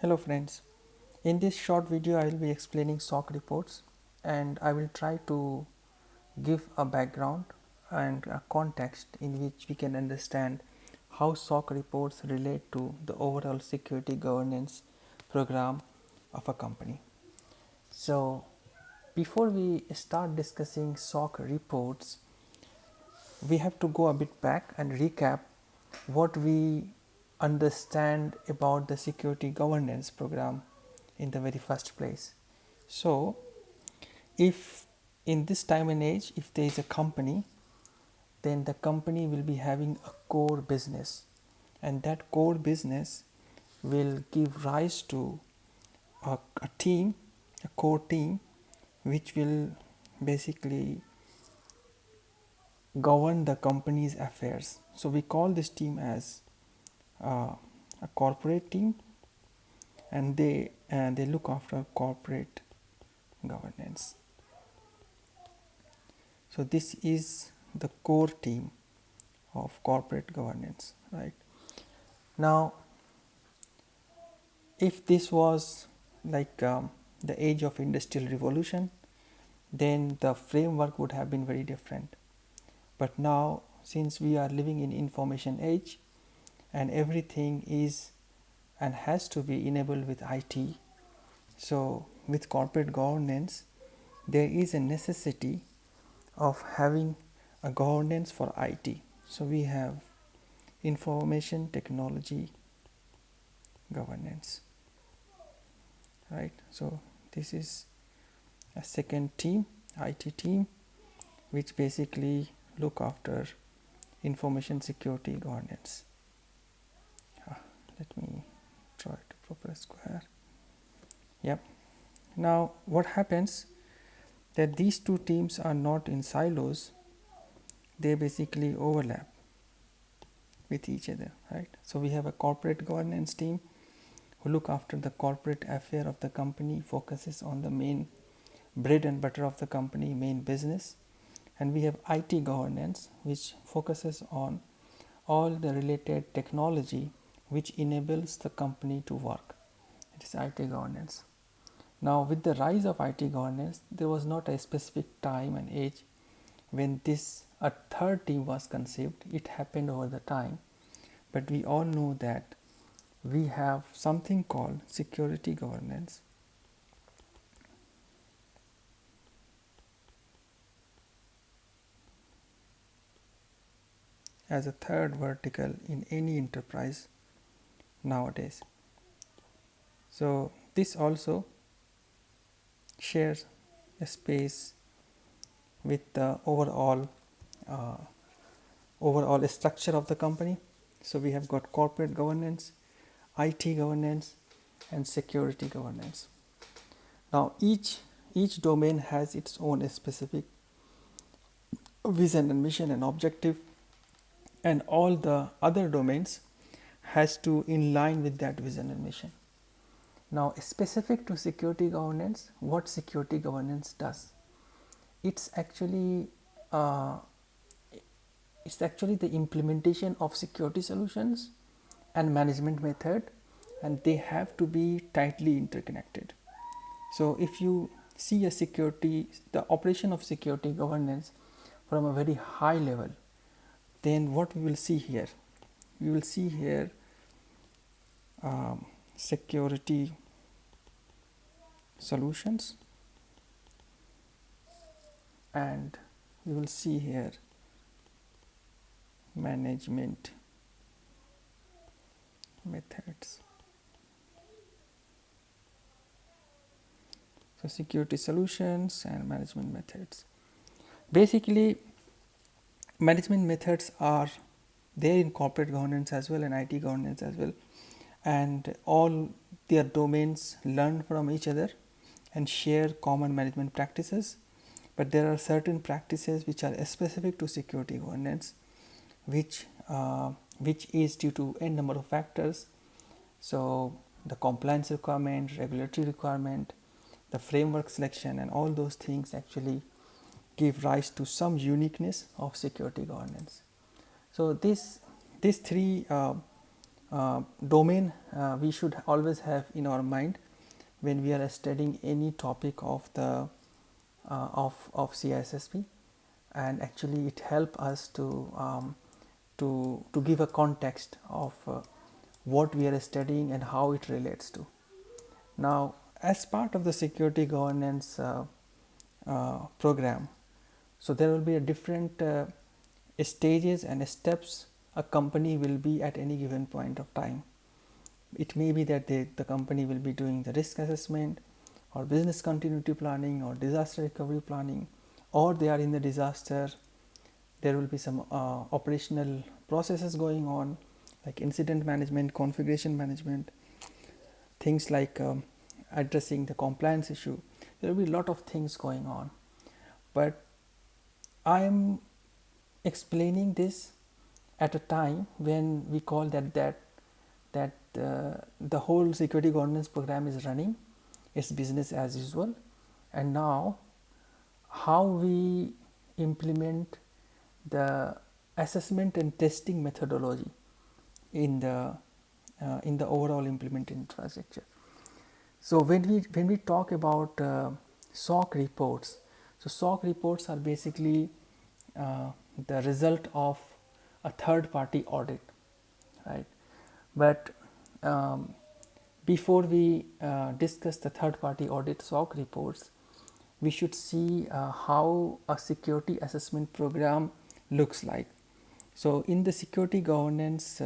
Hello friends, in this short video I will be explaining SOC reports and I will try to give a background and a context in which we can understand how SOC reports relate to the overall security governance program of a company. So before we start discussing SOC reports, we have to go a bit back and recap what we understand about the security governance program in the very first place. So, if in this time and age, if there is a company, then the company will be having a core business, and that core business will give rise to a team, a core team, which will basically govern the company's affairs. So we call this team as a corporate team, and they look after corporate governance. So this is the core team of corporate governance, right? Now, if this was like the age of industrial revolution, then the framework would have been very different. But now, since we are living in information age and everything is and has to be enabled with IT, so with corporate governance, there is a necessity of having a governance for IT. So we have information technology governance, right? So this is a second team, IT team, which basically look after information security governance. Let me try to proper square. Yep. Now what happens that these two teams are not in silos, they basically overlap with each other, right? So we have a corporate governance team who look after the corporate affair of the company, focuses on the main bread and butter of the company, main business. And we have IT governance, which focuses on all the related technology which enables the company to work. It is IT governance. Now, with the rise of IT governance, there was not a specific time and age when this a third team was conceived. It happened over the time, but we all know that we have something called security governance as a third vertical in any enterprise nowadays. So this also shares a space with the uh, overall structure of the company. So we have got corporate governance, IT governance, and security governance. Now each domain has its own specific vision and mission and objective, and all the other domains has to in line with that vision and mission. Now, specific to security governance, what security governance does? It's actually uh, it's actually the implementation of security solutions and management method, and they have to be tightly interconnected. So if you see the operation of security governance from a very high level, then what we will see here? We will see here security solutions, and we will see here management methods. So security solutions and management methods. Basically, management methods are there in corporate governance as well and IT governance as well, and all their domains learn from each other and share common management practices. But there are certain practices which are specific to security governance, which is due to n number of factors. So the compliance requirement, regulatory requirement, the framework selection, and all those things actually give rise to some uniqueness of security governance. So these three domain we should always have in our mind when we are studying any topic of the of CISSP, and actually it help us to give a context of what we are studying and how it relates to. Now, as part of the security governance program, so there will be a different stages and steps a company will be at any given point of time. It may be that the company will be doing the risk assessment or business continuity planning or disaster recovery planning, or they are in the disaster. There will be some operational processes going on, like incident management, configuration management, things like addressing the compliance issue. There will be a lot of things going on, but I am explaining this at a time when we call that the whole security governance program is running, it's business as usual, and now how we implement the assessment and testing methodology in the overall implemented infrastructure. So when we talk about SOC reports, so SOC reports are basically the result of a third party audit, right? But before we discuss the third party audit SOC reports, we should see how a security assessment program looks like. So in the security governance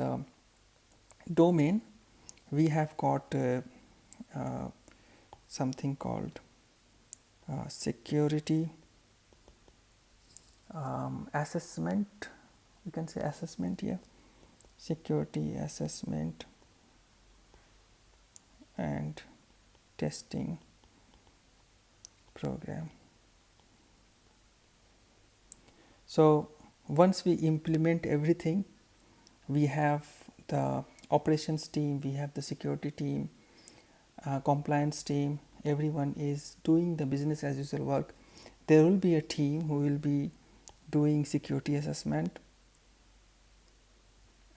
domain, we have got something called security assessment. You can say assessment here, security assessment and testing program. So once we implement everything, we have the operations team, we have the security team, compliance team, everyone is doing the business as usual work. There will be a team who will be doing security assessment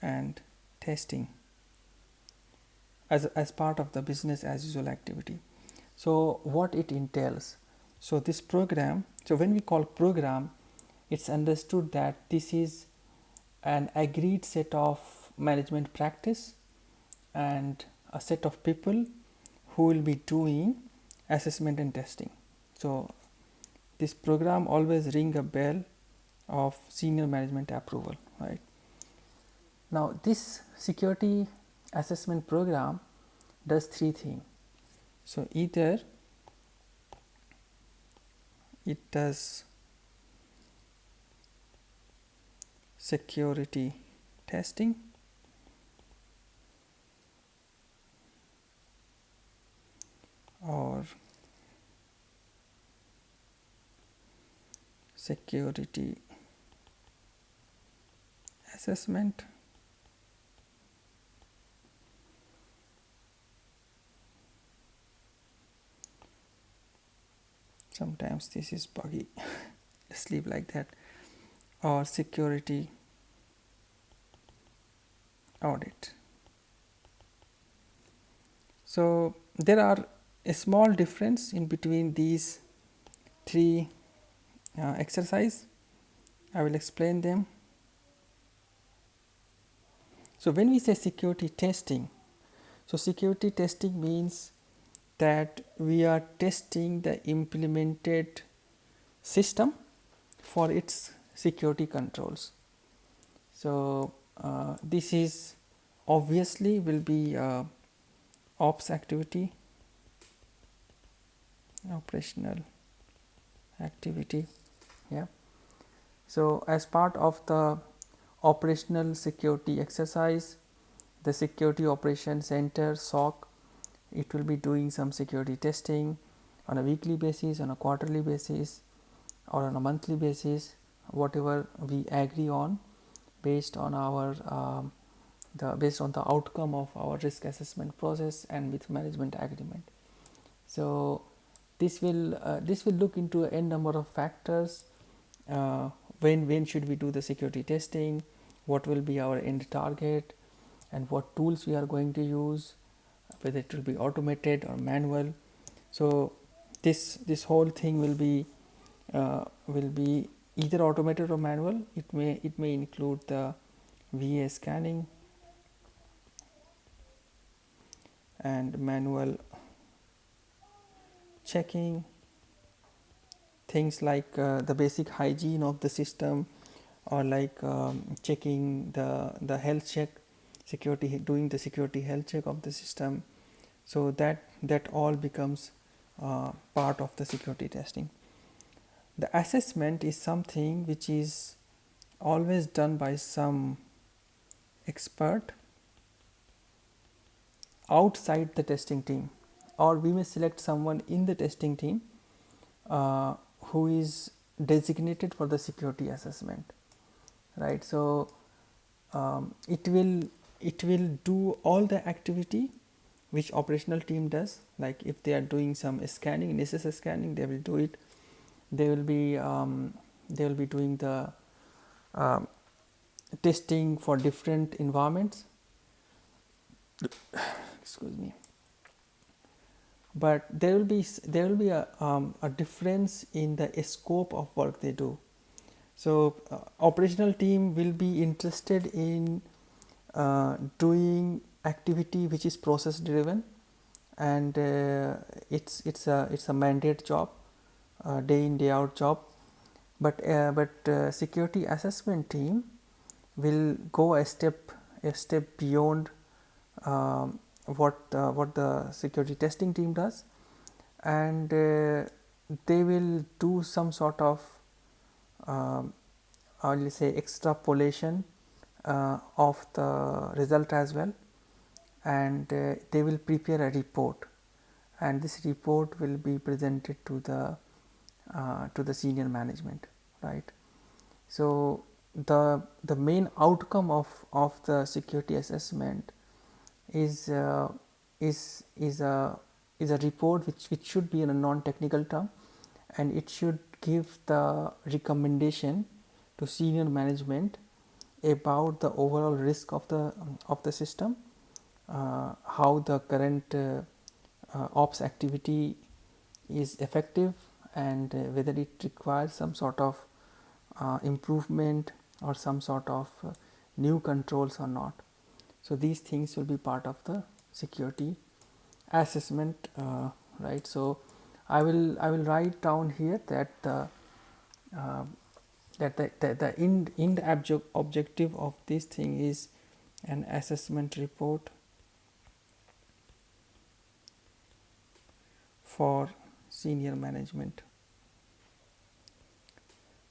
and testing as part of the business as usual activity. So what it entails, so this program, so when we call program, it's understood that this is an agreed set of management practice and a set of people who will be doing assessment and testing. So this program always ring a bell of senior management approval, right? Now this security assessment program does three things. So either it does security testing, or security assessment, sometimes this is buggy, just leave like that, or security audit. So there are a small difference in between these three exercise. I will explain them. So when we say security testing, so security testing means that we are testing the implemented system for its security controls. So this is obviously will be ops activity, operational activity. Yeah. So as part of the operational security exercise, the security operations center SOC, it will be doing some security testing on a weekly basis, on a quarterly basis, or on a monthly basis, whatever we agree on based on our based on the outcome of our risk assessment process and with management agreement. So this will look into a n number of factors. When should we do the security testing, what will be our end target, and what tools we are going to use, whether it will be automated or manual. So this whole thing will be either automated or manual. It may include the VA scanning and manual checking, things like the basic hygiene of the system, or like checking the health check, doing the security health check of the system. So that all becomes part of the security testing. The assessment is something which is always done by some expert outside the testing team, or we may select someone in the testing team who is designated for the security assessment, right? So it will do all the activity which operational team does. Like if they are doing some scanning, necessary scanning, they will do it. They will be doing the testing for different environments. Excuse me. But there will be a difference in the scope of work they do. So operational team will be interested in doing activity which is process driven, and it's a mandate job, day in day out job. But security assessment team will go a step beyond what the security testing team does, and they will do some sort of I'll say extrapolation of the result as well, and they will prepare a report, and this report will be presented to the senior management, right? So the main outcome of the security assessment is a report which should be in a non-technical term, and it should give the recommendation to senior management about the overall risk of the system, how the current ops activity is effective, and whether it requires some sort of improvement or some sort of new controls or not. So these things will be part of the security assessment, right? So I will write down here that the end objective of this thing is an assessment report for senior management.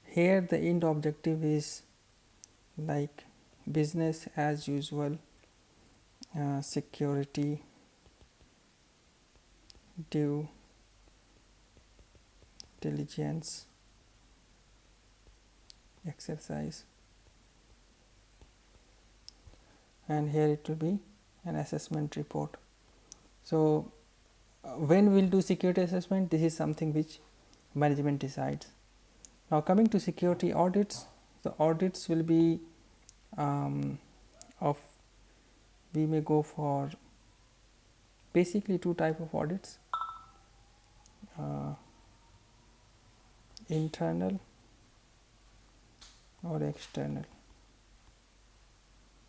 Here the end objective is like business as usual, security due diligence exercise, and here it will be an assessment report. So when we'll do security assessment, this is something which management decides. Now coming to security audits, the audits will be we may go for basically two type of audits, internal or external.